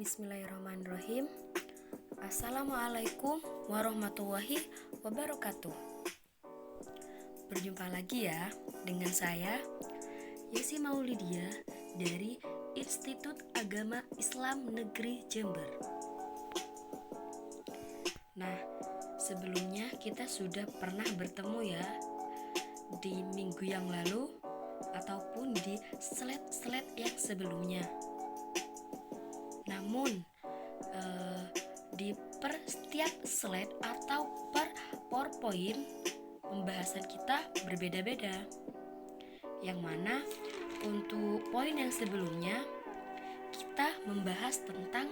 Bismillahirrahmanirrahim. Assalamualaikum warahmatullahi wabarakatuh. Berjumpa lagi ya dengan saya Yesi Maulidia dari Institut Agama Islam Negeri Jember. Nah, sebelumnya kita sudah pernah bertemu ya di minggu yang lalu ataupun di slide-slide yang sebelumnya. Namun di per setiap slide atau per PowerPoint pembahasan kita berbeda-beda. Yang mana untuk poin yang sebelumnya kita membahas tentang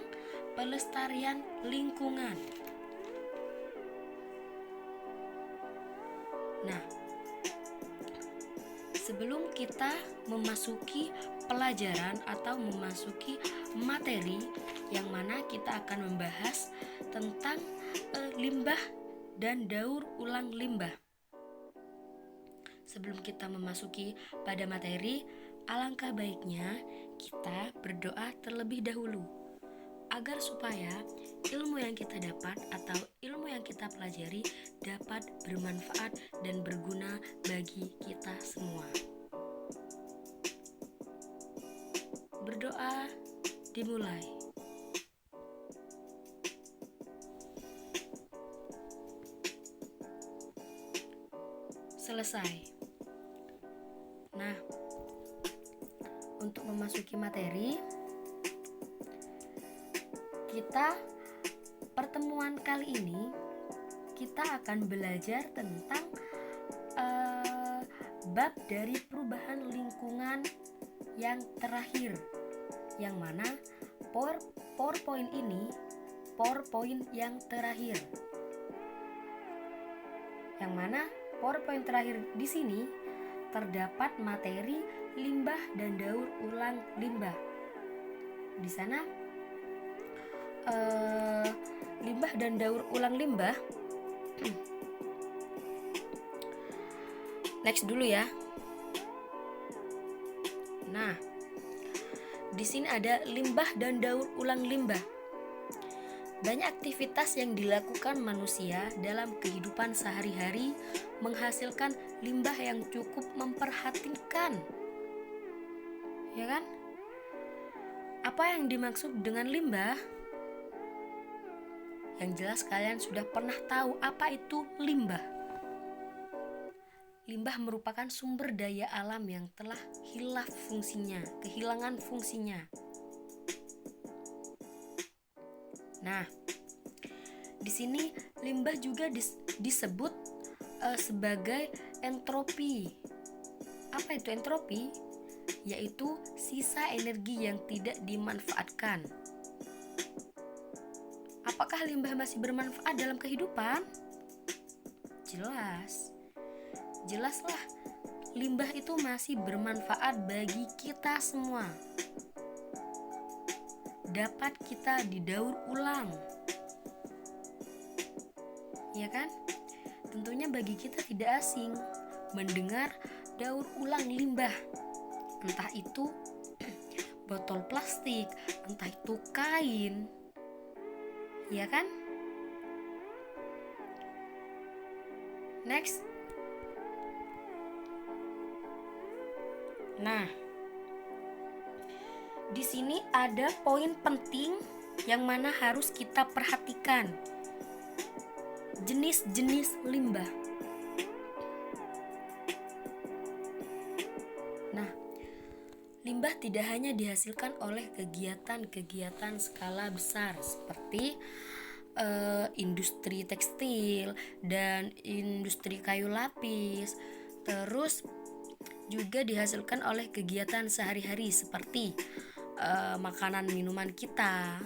pelestarian lingkungan. Nah, sebelum kita memasuki pelajaran atau memasuki materi yang mana kita akan membahas tentang limbah dan daur ulang limbah. Sebelum kita memasuki pada materi, alangkah baiknya kita berdoa terlebih dahulu agar supaya ilmu yang kita dapat atau ilmu yang kita pelajari dapat bermanfaat dan berguna bagi kita semua. Berdoa dimulai. Selesai. Nah, untuk memasuki materi, pertemuan kali ini kita akan belajar tentang bab dari perubahan lingkungan yang terakhir, yang mana PowerPoint ini PowerPoint yang terakhir, yang mana PowerPoint terakhir di sini terdapat materi limbah dan daur ulang limbah. Di sana limbah dan daur ulang limbah. Next dulu ya. Nah, di sini ada limbah dan daur ulang limbah. Banyak aktivitas yang dilakukan manusia dalam kehidupan sehari-hari menghasilkan limbah yang cukup memprihatinkan. Ya kan? Apa yang dimaksud dengan limbah? Yang jelas kalian sudah pernah tahu apa itu limbah. Limbah merupakan sumber daya alam yang telah kehilangan fungsinya. Nah, di sini limbah juga disebut sebagai entropi. Apa itu entropi? Yaitu sisa energi yang tidak dimanfaatkan. Apakah limbah masih bermanfaat dalam kehidupan? Jelaslah, limbah itu masih bermanfaat bagi kita semua. Dapat kita didaur ulang. Ya kan? Tentunya bagi kita tidak asing mendengar daur ulang limbah. Entah itu botol plastik, entah itu kain. Ya kan? Next. Nah, di sini ada poin penting yang mana harus kita perhatikan. Jenis-jenis limbah. Nah, limbah tidak hanya dihasilkan oleh kegiatan-kegiatan skala besar seperti industri tekstil dan industri kayu lapis. Terus juga dihasilkan oleh kegiatan sehari-hari seperti makanan minuman kita,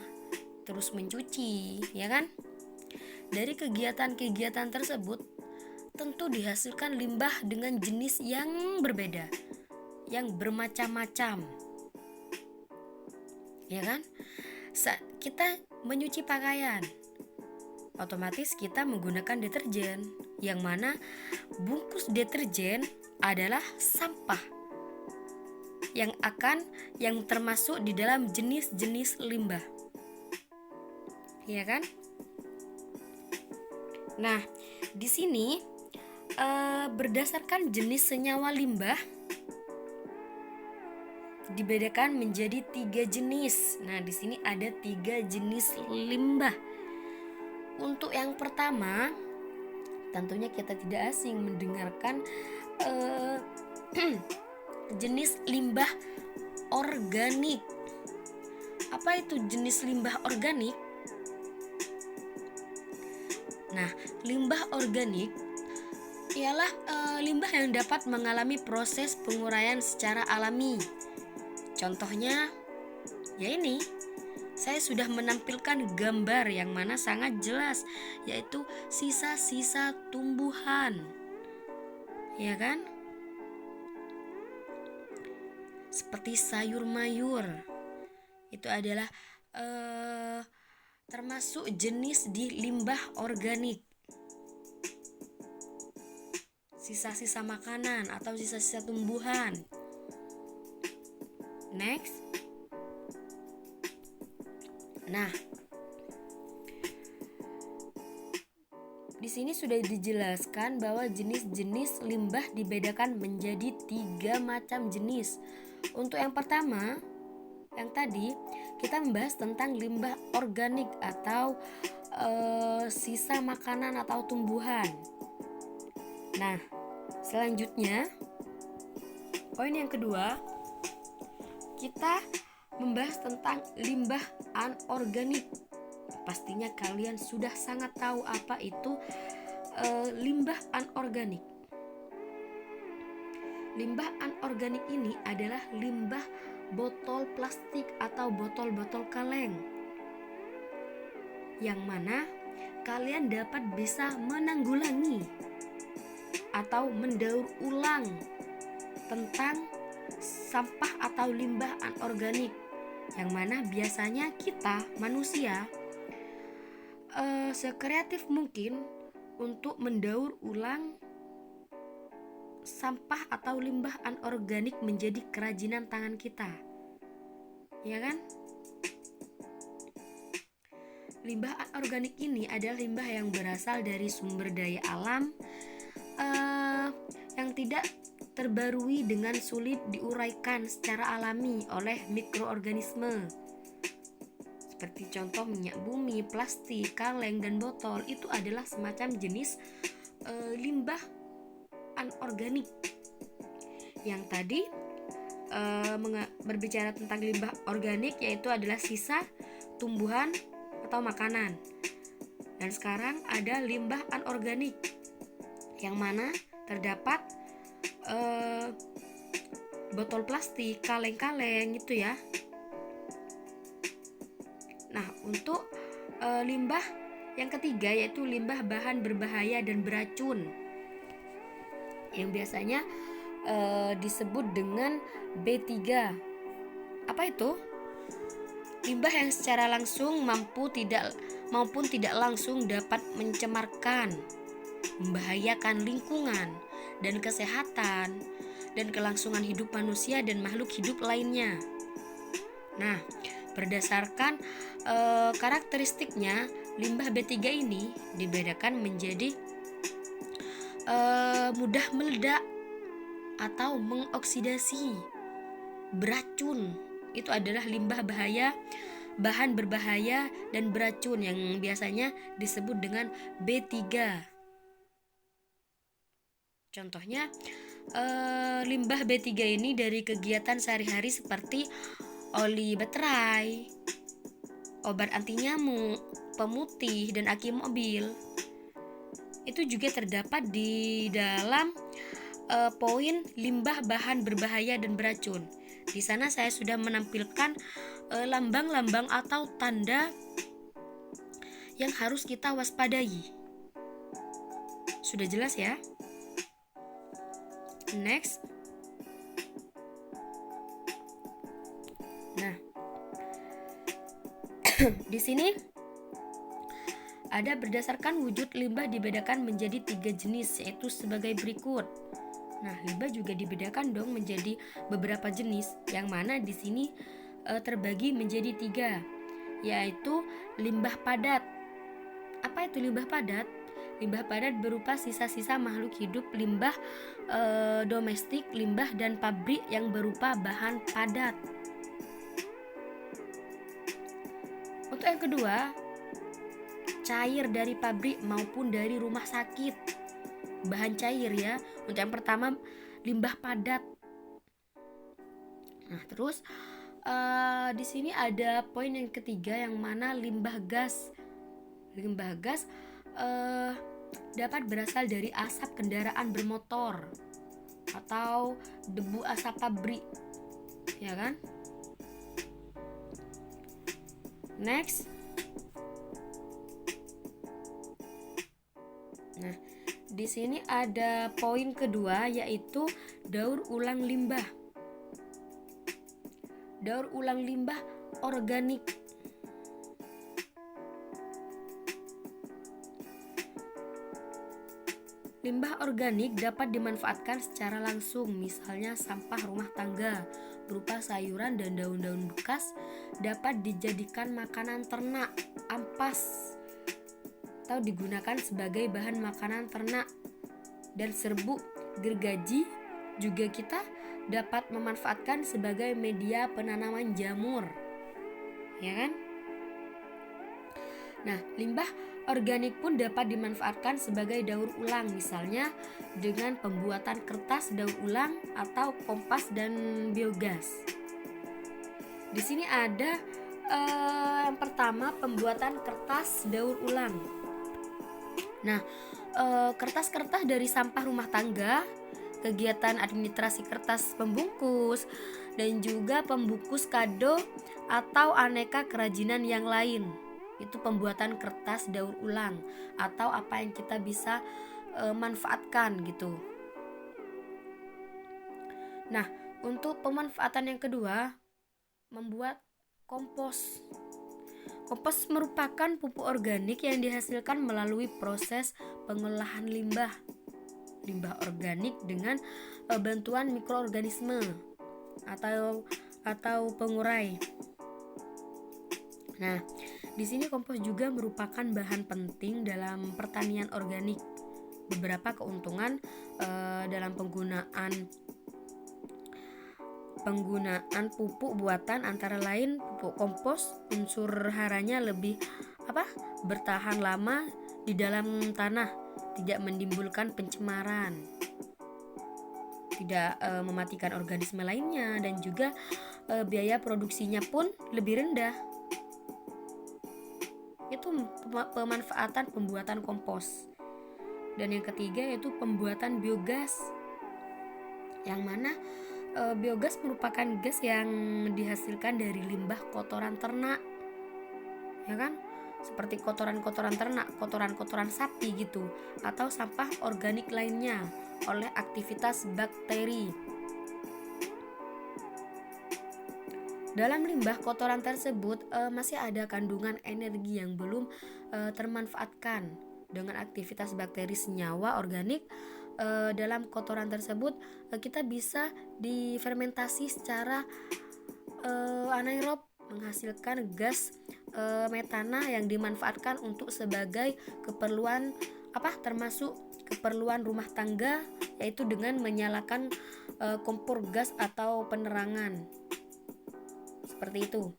terus mencuci, ya kan? Dari kegiatan-kegiatan tersebut tentu dihasilkan limbah dengan jenis yang berbeda, yang bermacam-macam. Ya kan? Saat kita menyuci pakaian, otomatis kita menggunakan deterjen, yang mana bungkus deterjen adalah sampah yang termasuk di dalam jenis-jenis limbah. ya kan? Nah, di sini berdasarkan jenis senyawa limbah dibedakan menjadi 3 jenis. Nah, di sini ada 3 jenis limbah. Untuk yang pertama, tentunya kita tidak asing mendengarkan jenis limbah organik. Apa itu jenis limbah organik? Nah, limbah organik ialah limbah yang dapat mengalami proses penguraian secara alami. Contohnya, ya ini, saya sudah menampilkan gambar yang mana sangat jelas, yaitu sisa-sisa tumbuhan, ya kan? Seperti sayur mayur, itu adalah termasuk jenis di limbah organik. Sisa-sisa makanan atau sisa-sisa tumbuhan. Next. Nah, di sini sudah dijelaskan bahwa jenis-jenis limbah dibedakan menjadi 3 macam jenis. Untuk yang pertama, yang tadi kita membahas tentang limbah organik atau sisa makanan atau tumbuhan. Nah, selanjutnya poin yang kedua, kita membahas tentang limbah anorganik. Pastinya kalian sudah sangat tahu apa itu limbah anorganik. Limbah anorganik ini adalah limbah botol plastik atau botol-botol kaleng, yang mana kalian dapat bisa menanggulangi atau mendaur ulang tentang sampah atau limbah anorganik, yang mana biasanya kita manusia sekreatif mungkin untuk mendaur ulang sampah atau limbah anorganik menjadi kerajinan tangan kita, ya kan? Limbah anorganik ini adalah limbah yang berasal dari sumber daya alam yang tidak terbarui dengan sulit diuraikan secara alami oleh mikroorganisme. Seperti contoh minyak bumi, plastik, kaleng, dan botol, itu adalah semacam jenis limbah anorganik. Yang tadi berbicara tentang limbah organik, yaitu adalah sisa tumbuhan atau makanan. Dan sekarang ada limbah anorganik, yang mana terdapat botol plastik, kaleng-kaleng itu ya. Nah, untuk limbah yang ketiga yaitu limbah bahan berbahaya dan beracun, yang biasanya disebut dengan B3. Apa itu? Limbah yang secara langsung maupun tidak langsung dapat mencemarkan, membahayakan lingkungan dan kesehatan dan kelangsungan hidup manusia dan makhluk hidup lainnya. Nah, berdasarkan karakteristiknya, limbah B3 ini dibedakan menjadi mudah meledak atau mengoksidasi, beracun. Itu adalah limbah bahaya, bahan berbahaya dan beracun yang biasanya disebut dengan B3. Contohnya limbah B3 ini dari kegiatan sehari-hari seperti oli baterai, obat anti nyamuk, pemutih, dan aki mobil. Itu juga terdapat di dalam poin limbah bahan berbahaya dan beracun. Di sana saya sudah menampilkan lambang-lambang atau tanda yang harus kita waspadai. Sudah jelas ya? Next. Nah, di sini ada berdasarkan wujud limbah dibedakan menjadi 3 jenis, yaitu sebagai berikut. Nah, limbah juga dibedakan dong menjadi beberapa jenis, yang mana di sini terbagi menjadi 3. yaitu limbah padat. Apa itu limbah padat? Limbah padat berupa sisa-sisa makhluk hidup, limbah domestik, limbah dan pabrik yang berupa bahan padat. Untuk yang kedua, cair dari pabrik maupun dari rumah sakit. Bahan cair ya. Untuk yang pertama, limbah padat. Nah, terus di sini ada poin yang ketiga yang mana limbah gas. Limbah gas dapat berasal dari asap kendaraan bermotor atau debu asap pabrik, ya kan? Next. Nah, di sini ada poin kedua yaitu daur ulang limbah. Daur ulang limbah organik. Limbah organik dapat dimanfaatkan secara langsung, misalnya sampah rumah tangga berupa sayuran dan daun-daun bekas dapat dijadikan makanan ternak, ampas, atau digunakan sebagai bahan makanan ternak. Dan serbuk gergaji juga kita dapat memanfaatkan sebagai media penanaman jamur, ya kan? Nah, limbah organik pun dapat dimanfaatkan sebagai daur ulang, misalnya dengan pembuatan kertas daur ulang atau kompas dan biogas. Di sini ada yang pertama, pembuatan kertas daur ulang. Nah, kertas-kertas dari sampah rumah tangga, kegiatan administrasi kertas pembungkus, dan juga pembungkus kado atau aneka kerajinan yang lain. Itu pembuatan kertas daur ulang atau apa yang kita bisa manfaatkan gitu. Nah, untuk pemanfaatan yang kedua, membuat kompos. Kompos merupakan pupuk organik yang dihasilkan melalui proses pengolahan limbah organik dengan bantuan mikroorganisme atau pengurai. Nah, di sini kompos juga merupakan bahan penting dalam pertanian organik. Beberapa keuntungan dalam penggunaan pupuk buatan antara lain pupuk kompos, unsur haranya lebih bertahan lama di dalam tanah, tidak menimbulkan pencemaran, tidak mematikan organisme lainnya, dan juga biaya produksinya pun lebih rendah. Itu pemanfaatan pembuatan kompos. Dan yang ketiga yaitu pembuatan biogas, yang mana biogas merupakan gas yang dihasilkan dari limbah kotoran ternak, ya kan? Seperti kotoran-kotoran ternak, kotoran-kotoran sapi gitu, atau sampah organik lainnya oleh aktivitas bakteri. Dalam limbah kotoran tersebut masih ada kandungan energi yang belum termanfaatkan. Dengan aktivitas bakteri senyawa organik dalam kotoran tersebut kita bisa difermentasi secara anaerob, menghasilkan gas metana yang dimanfaatkan untuk sebagai keperluan termasuk keperluan rumah tangga, yaitu dengan menyalakan kompor gas atau penerangan. Seperti itu.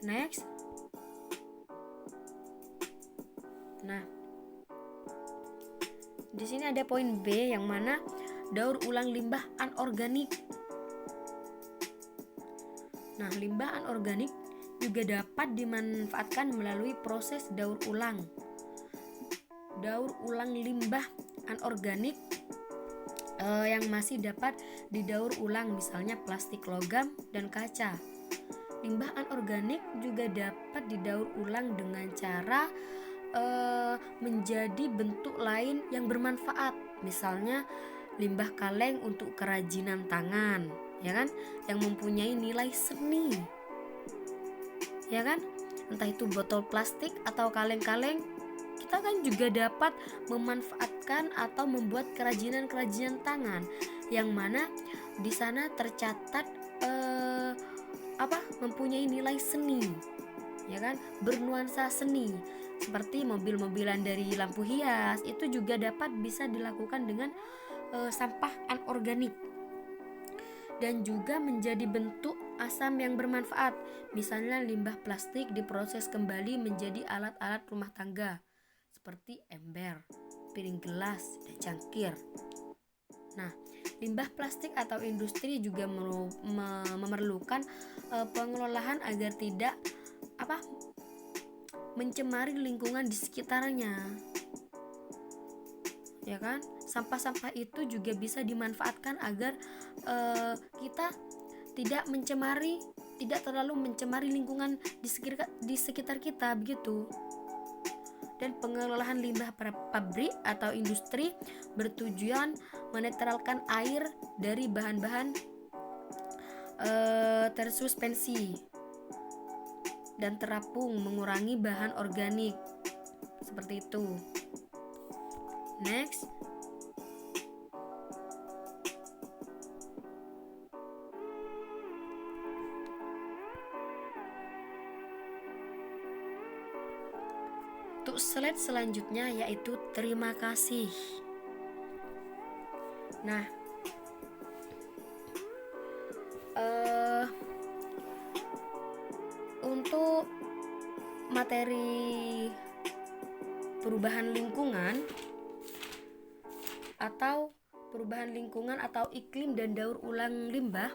Next. Nah, di sini ada poin B yang mana daur ulang limbah anorganik. Nah, limbah anorganik juga dapat dimanfaatkan melalui proses daur ulang. Daur ulang limbah anorganik yang masih dapat didaur ulang, misalnya plastik, logam, dan kaca. Limbah anorganik juga dapat didaur ulang dengan cara menjadi bentuk lain yang bermanfaat, misalnya limbah kaleng untuk kerajinan tangan, ya kan, yang mempunyai nilai seni, ya kan, entah itu botol plastik atau kaleng-kaleng. Kita kan juga dapat memanfaatkan atau membuat kerajinan-kerajinan tangan yang mana di sana tercatat mempunyai nilai seni. ya kan, bernuansa seni seperti mobil-mobilan dari lampu hias. Itu juga dapat bisa dilakukan dengan sampah anorganik, dan juga menjadi bentuk asam yang bermanfaat. Misalnya limbah plastik diproses kembali menjadi alat-alat rumah tangga seperti ember, piring gelas, dan cangkir. Nah, limbah plastik atau industri juga memerlukan pengelolaan agar tidak mencemari lingkungan di sekitarnya. Ya kan? Sampah-sampah itu juga bisa dimanfaatkan agar kita tidak terlalu mencemari lingkungan di sekitar kita, begitu. Dan pengelolaan limbah pabrik atau industri bertujuan menetralkan air dari bahan-bahan tersuspensi dan terapung, mengurangi bahan organik, seperti itu. Next, untuk slide selanjutnya yaitu terima kasih. Nah, untuk materi perubahan lingkungan atau iklim dan daur ulang limbah,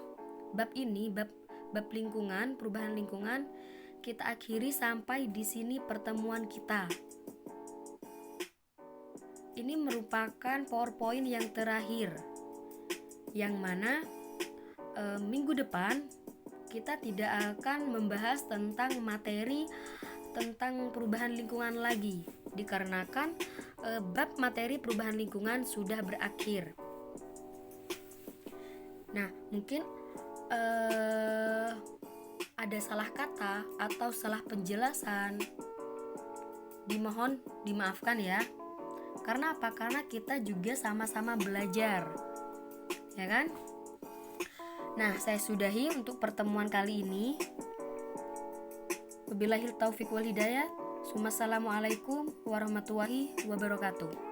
bab lingkungan, perubahan lingkungan, kita akhiri sampai di sini pertemuan kita. Ini merupakan PowerPoint yang terakhir, yang mana minggu depan kita tidak akan membahas tentang materi tentang perubahan lingkungan lagi, dikarenakan bab materi perubahan lingkungan sudah berakhir. Nah, mungkin ada salah kata atau salah penjelasan, dimohon dimaafkan ya. Karena apa? Karena kita juga sama-sama belajar, ya kan? Nah, saya sudahi untuk pertemuan kali ini. Wabillahi taufiq wal hidayah. Assalamualaikum warahmatullahi wabarakatuh.